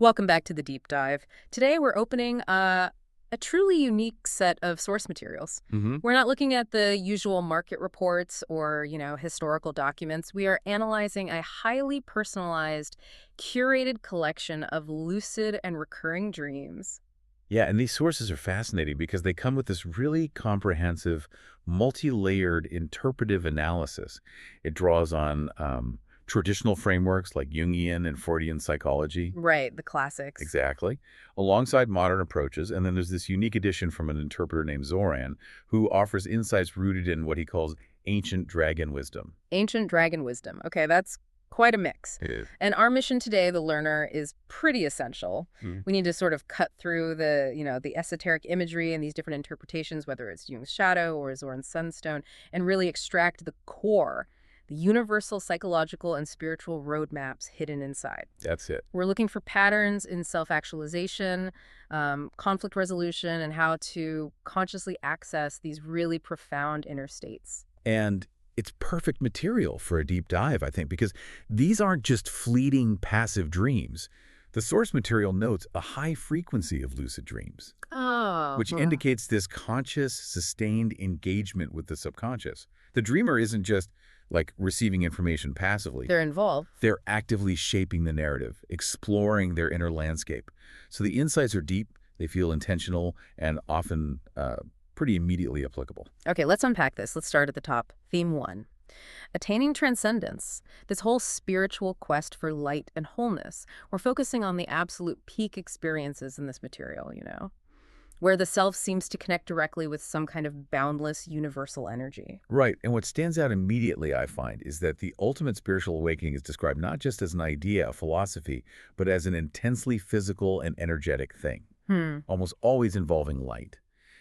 Welcome back to the deep dive. Today we're opening a truly unique set of source materials. hmm We're not looking at the usual market reports or, historical documents. We are analyzing a highly personalized, curated collection of lucid and recurring dreams. Yeah, and these sources are fascinating because they come with this really comprehensive, multi-layered interpretive analysis. It draws on traditional frameworks like Jungian and Freudian psychology, Right, the classics. exactly, alongside modern approaches. And then there's this unique addition from an interpreter named Zoran, who offers insights rooted in what he calls ancient dragon wisdom. Ancient dragon wisdom. Okay, that's quite a mix. Yeah. And our mission today, the learner, is pretty essential. Mm. We need to sort of cut through the esoteric imagery and these different interpretations, whether it's Jung's shadow or Zoran's sunstone, and really extract the core, the universal psychological and spiritual roadmaps hidden inside. That's it. We're looking for patterns in self-actualization, conflict resolution, and how to consciously access these really profound inner states. And it's perfect material for a deep dive, I think, because these aren't just fleeting passive dreams. The source material notes a high frequency of lucid dreams, Oh, which indicates this conscious, sustained engagement with the subconscious. The dreamer isn't just like receiving information passively. they're involved. They're actively shaping the narrative, exploring their inner landscape. So the insights are deep, they feel intentional, and often pretty immediately applicable. Okay, let's unpack this. Let's start at the top. Theme 1. Attaining transcendence. This whole spiritual quest for light and wholeness. We're focusing on the absolute peak experiences in this material, where the self seems to connect directly with some kind of boundless universal energy. Right. And what stands out immediately, I find, is that the ultimate spiritual awakening is described not just as an idea, a philosophy, but as an intensely physical and energetic thing, Hmm. almost always involving light.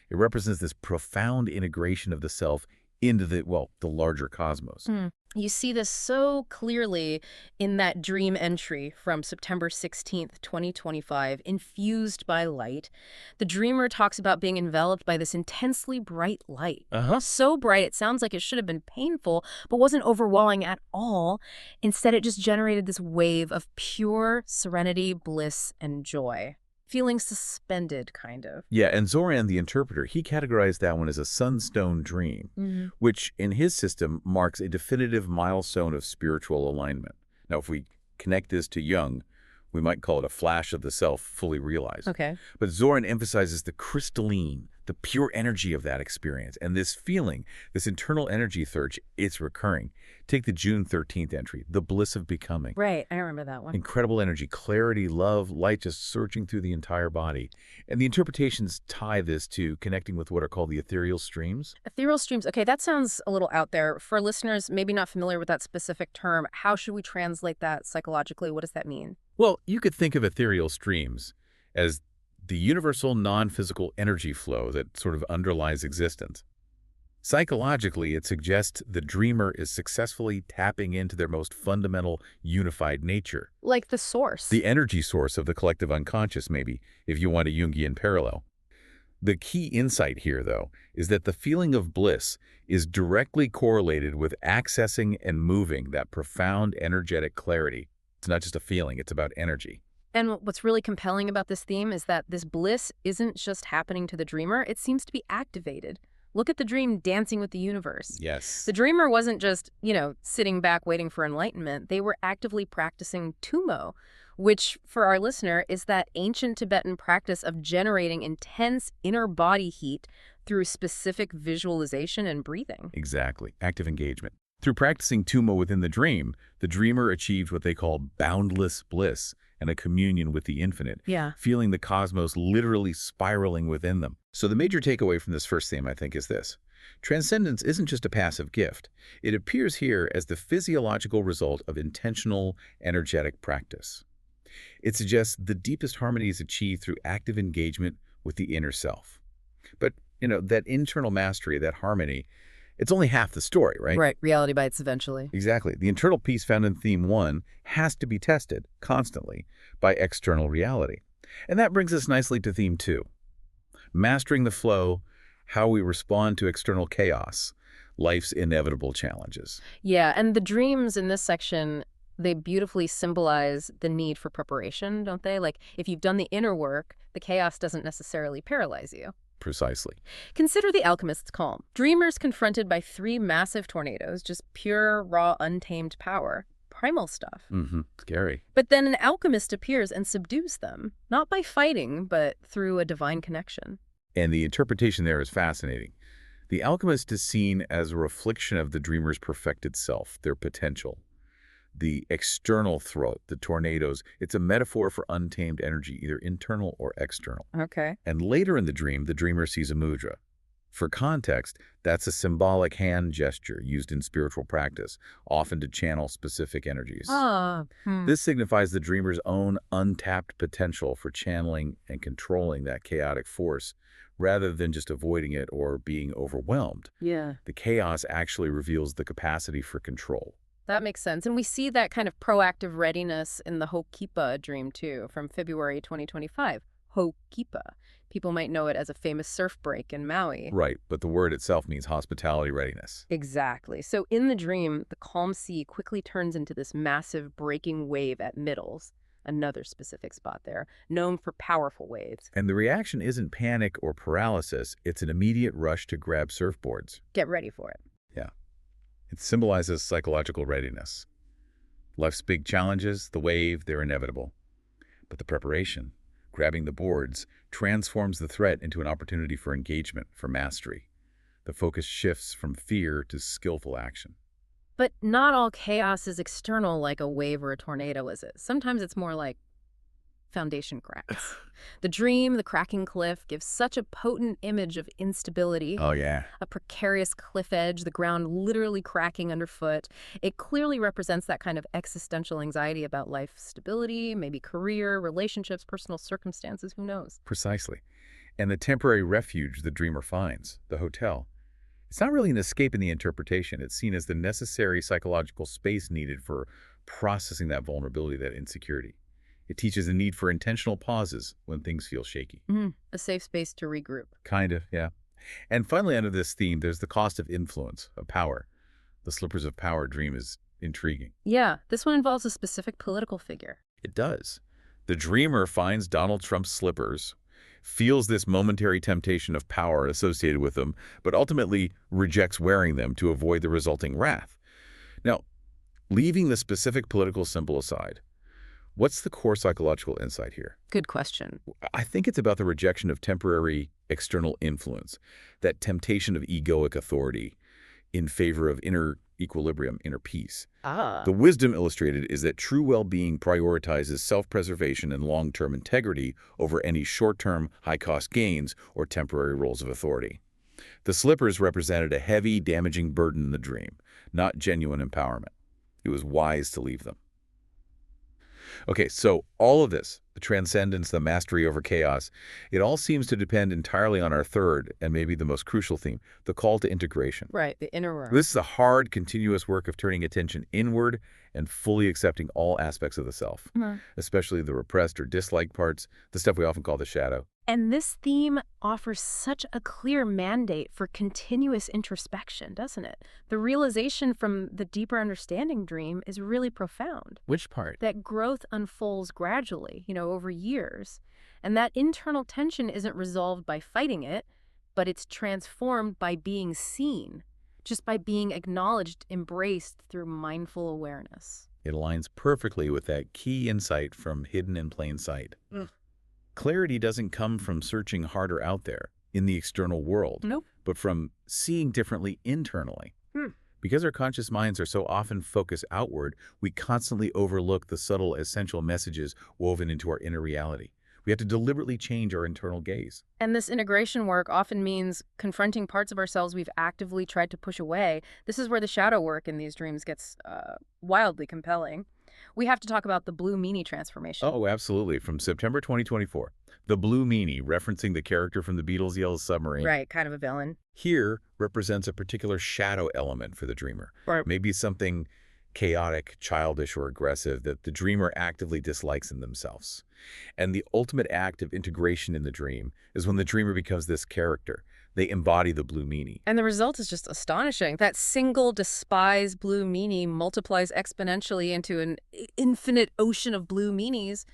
It represents this profound integration of the self into the larger cosmos. You see this so clearly in that dream entry from September 16th, 2025, Infused by Light. The dreamer talks about being enveloped by this intensely bright light. Uh-huh. So bright it sounds like it should have been painful, but wasn't overwhelming at all. Instead, it just generated this wave of pure serenity, bliss, and joy. Feeling suspended, kind of. Yeah, and Zoran, the interpreter, he categorized that one as a sunstone dream, which in his system marks a definitive milestone of spiritual alignment. Now, if we connect this to Jung, we might call it a flash of the self fully realized. Okay. But Zoran emphasizes the crystalline, the pure energy of that experience. And this feeling, this internal energy surge, it's recurring. Take the June 13th entry, the bliss of becoming. Right, I remember that one. Incredible energy, clarity, love, light just surging through the entire body. And the interpretations tie this to connecting with what are called the ethereal streams. Ethereal streams. Okay, that sounds a little out there. For listeners maybe not familiar with that specific term, how should we translate that psychologically? What does that mean? Well, you could think of ethereal streams as the universal non-physical energy flow that sort of underlies existence. Psychologically, it suggests the dreamer is successfully tapping into their most fundamental unified nature, Like the source. the energy source of the collective unconscious, maybe, if you want a Jungian parallel. The key insight here, though, is that the feeling of bliss is directly correlated with accessing and moving that profound energetic clarity. It's not just a feeling, it's about energy. And what's really compelling about this theme is that this bliss isn't just happening to the dreamer, it seems to be activated. Look at the dream dancing with the universe. Yes. The dreamer wasn't just, sitting back waiting for enlightenment. They were actively practicing Tummo, which, for our listener, is that ancient Tibetan practice of generating intense inner body heat through specific visualization and breathing. Exactly. Active engagement. Through practicing Tummo within the dreamer achieved what they call boundless bliss and a communion with the infinite, Yeah. feeling the cosmos literally spiraling within them. So the major takeaway from this first theme, I think, is this. Transcendence isn't just a passive gift. It appears here as the physiological result of intentional, energetic practice. It suggests the deepest harmony is achieved through active engagement with the inner self. But, that internal mastery, that harmony, it's only half the story, right? Right. Reality bites eventually. Exactly. The internal piece found in theme 1 has to be tested constantly by external reality. And that brings us nicely to theme 2. Mastering the flow, how we respond to external chaos, life's inevitable challenges. Yeah, and the dreams in this section, They beautifully symbolize the need for preparation, don't they? Like, if you've done the inner work, the chaos doesn't necessarily paralyze you. Precisely. Consider the alchemist's calm. Dreamers confronted by 3 massive tornadoes, just pure, raw, untamed power. Primal stuff. Scary. But then an alchemist appears and subdues them, not by fighting, but through a divine connection. And the interpretation there is fascinating. The alchemist is seen as a reflection of the dreamer's perfected self, their potential. The external threat, the tornadoes, it's a metaphor for untamed energy, either internal or external. Okay. And later in the dreamer sees a mudra. For context, that's a symbolic hand gesture used in spiritual practice, often to channel specific energies. This signifies the dreamer's own untapped potential for channeling and controlling that chaotic force, rather than just avoiding it or being overwhelmed. Yeah. The chaos actually reveals the capacity for control. That makes sense. And we see that kind of proactive readiness in the Ho'kipa dream, too, from February 2025. Ho'kipa. People might know it as a famous surf break in Maui. Right, but the word itself means hospitality readiness. Exactly. So in the dream, the calm sea quickly turns into this massive breaking wave at Middles, another specific spot there, known for powerful waves. And the reaction isn't panic or paralysis, it's an immediate rush to grab surfboards. Get ready for it. Yeah. It symbolizes psychological readiness. Life's big challenges, the wave, they're inevitable. But the preparation, grabbing the boards, transforms the threat into an opportunity for engagement, for mastery. The focus shifts from fear to skillful action. But not all chaos is external like a wave or a tornado, is it? Sometimes it's more like foundation cracks. The dream, the cracking cliff, gives such a potent image of instability. Oh, yeah. A precarious cliff edge, the ground literally cracking underfoot. It clearly represents that kind of existential anxiety about life stability, maybe career, relationships, personal circumstances, who knows? Precisely. And the temporary refuge the dreamer finds, the hotel, it's not really an escape in the interpretation. It's seen as the necessary psychological space needed for processing that vulnerability, that insecurity. It teaches the need for intentional pauses when things feel shaky. A safe space to regroup. Kind of, yeah. And finally, under this theme, there's the cost of influence, of power. The Slippers of Power dream is intriguing. Yeah, this one involves a specific political figure. It does. The dreamer finds Donald Trump's slippers, feels this momentary temptation of power associated with them, but ultimately rejects wearing them to avoid the resulting wrath. Now, leaving the specific political symbol aside, what's the core psychological insight here? Good question. I think it's about the rejection of temporary external influence, that temptation of egoic authority in favor of inner equilibrium, inner peace. The wisdom illustrated is that true well-being prioritizes self-preservation and long-term integrity over any short-term, high-cost gains or temporary roles of authority. The slippers represented a heavy, damaging burden in the dream, not genuine empowerment. It was wise to leave them. Okay, so all of this, the transcendence, the mastery over chaos, it all seems to depend entirely on our third and maybe the most crucial theme, the call to integration. Right, the inner work. This is a hard, continuous work of turning attention inward and fully accepting all aspects of the self, especially the repressed or disliked parts, the stuff we often call the shadow. And this theme offers such a clear mandate for continuous introspection, doesn't it? The realization from the deeper understanding dream is really profound. Which part? That growth unfolds gradually, over years. And that internal tension isn't resolved by fighting it, but it's transformed by being seen, just by being acknowledged, embraced through mindful awareness. It aligns perfectly with that key insight from Hidden in Plain Sight. Clarity doesn't come from searching harder out there in the external world, Nope. but from seeing differently internally. Because our conscious minds are so often focused outward, we constantly overlook the subtle, essential messages woven into our inner reality. We have to deliberately change our internal gaze. And this integration work often means confronting parts of ourselves we've actively tried to push away. This is where the shadow work in these dreams gets wildly compelling. We have to talk about the Blue Meanie transformation. Oh, absolutely. From September 2024, the Blue Meanie, referencing the character from the Beatles' Yellow Submarine, Right, kind of a villain. here represents a particular shadow element for the dreamer. Right. Maybe something chaotic, childish, or aggressive that the dreamer actively dislikes in themselves. And the ultimate act of integration in the dream is when the dreamer becomes this character. They embody the blue meanie. And the result is just astonishing. That single despised blue meanie multiplies exponentially into an infinite ocean of blue meanies,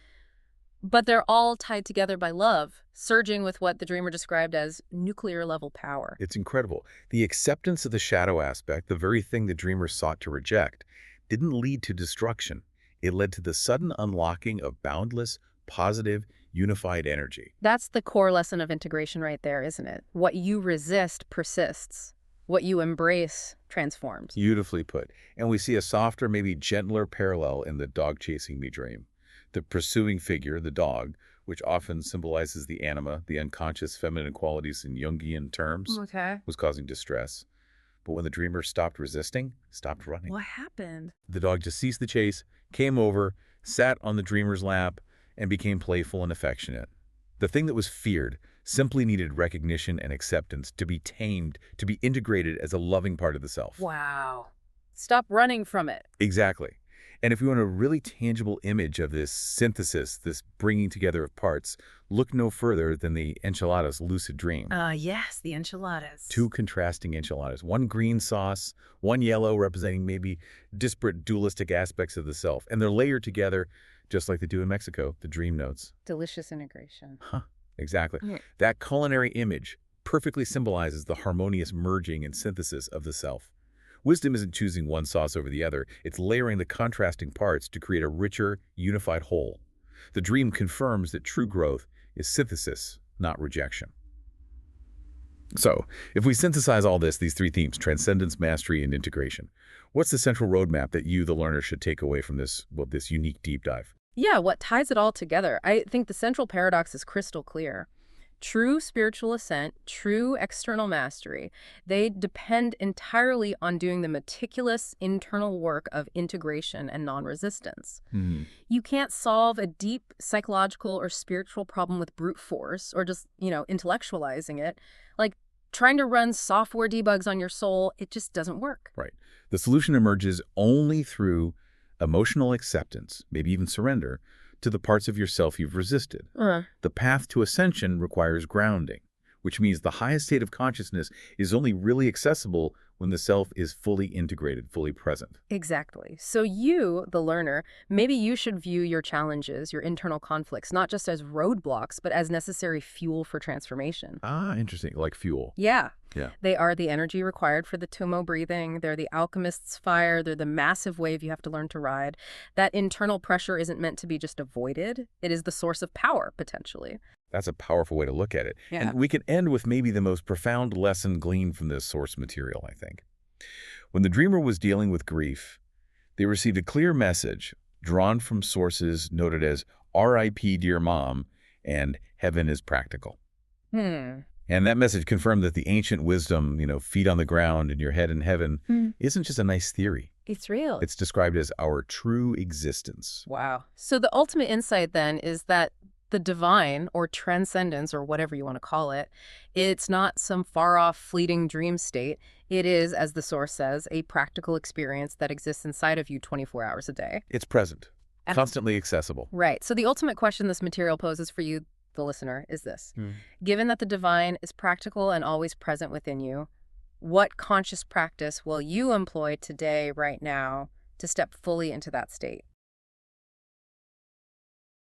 but they're all tied together by love, surging with what the dreamer described as nuclear-level power. It's incredible. The acceptance of the shadow aspect, the very thing the dreamer sought to reject, didn't lead to destruction. It led to the sudden unlocking of boundless, positive, unified energy. That's the core lesson of integration right there, isn't it? What you resist persists. What you embrace transforms. Beautifully put. And we see a softer, maybe gentler parallel in the dog chasing me dream. The pursuing figure, the dog, which often symbolizes the anima, the unconscious feminine qualities in Jungian terms, was causing distress. But when the dreamer stopped resisting, stopped running, What happened? the dog just ceased the chase, came over, sat on the dreamer's lap, and became playful and affectionate. The thing that was feared simply needed recognition and acceptance to be tamed, to be integrated as a loving part of the self. Wow. Stop running from it. Exactly. And if we want a really tangible image of this synthesis, this bringing together of parts, look no further than the enchiladas lucid dream. Yes, the enchiladas. Two contrasting enchiladas, one green sauce, one yellow, representing maybe disparate dualistic aspects of the self. And they're layered together, just like they do in Mexico, the dream notes. Delicious integration. Exactly. Mm. That culinary image perfectly symbolizes the harmonious merging and synthesis of the self. Wisdom isn't choosing one sauce over the other. It's layering the contrasting parts to create a richer, unified whole. The dream confirms that true growth is synthesis, not rejection. So, if we synthesize all this, these three themes, transcendence, mastery, and integration, what's the central roadmap that you, the learner, should take away from this unique deep dive? Yeah, what ties it all together? I think the central paradox is crystal clear. True spiritual ascent, true external mastery, they depend entirely on doing the meticulous internal work of integration and non-resistance. You can't solve a deep psychological or spiritual problem with brute force or just, intellectualizing it. Like trying to run software debugs on your soul, it just doesn't work. Right. The solution emerges only through emotional acceptance, maybe even surrender, to the parts of yourself you've resisted. The path to ascension requires grounding, which means the highest state of consciousness is only really accessible when the self is fully integrated, fully present. Exactly. So you, the learner, maybe you should view your challenges, your internal conflicts, not just as roadblocks, but as necessary fuel for transformation. Interesting. Like fuel. Yeah. Yeah. They are the energy required for the Tumo breathing. They're the alchemist's fire. They're the massive wave you have to learn to ride. That internal pressure isn't meant to be just avoided. It is the source of power, potentially. That's a powerful way to look at it. Yeah. And we can end with maybe the most profound lesson gleaned from this source material, I think. When the dreamer was dealing with grief, they received a clear message drawn from sources noted as R.I.P. Dear Mom and Heaven is Practical. And that message confirmed that the ancient wisdom, feet on the ground and your head in heaven, isn't just a nice theory. It's real. It's described as our true existence. Wow. So the ultimate insight then is that the divine, or transcendence, or whatever you want to call it, it's not some far-off fleeting dream state. It is, as the source says, a practical experience that exists inside of you 24 hours a day. It's present, constantly accessible. Right. So the ultimate question this material poses for you, the listener, is this. Given that the divine is practical and always present within you, what conscious practice will you employ today, right now, to step fully into that state?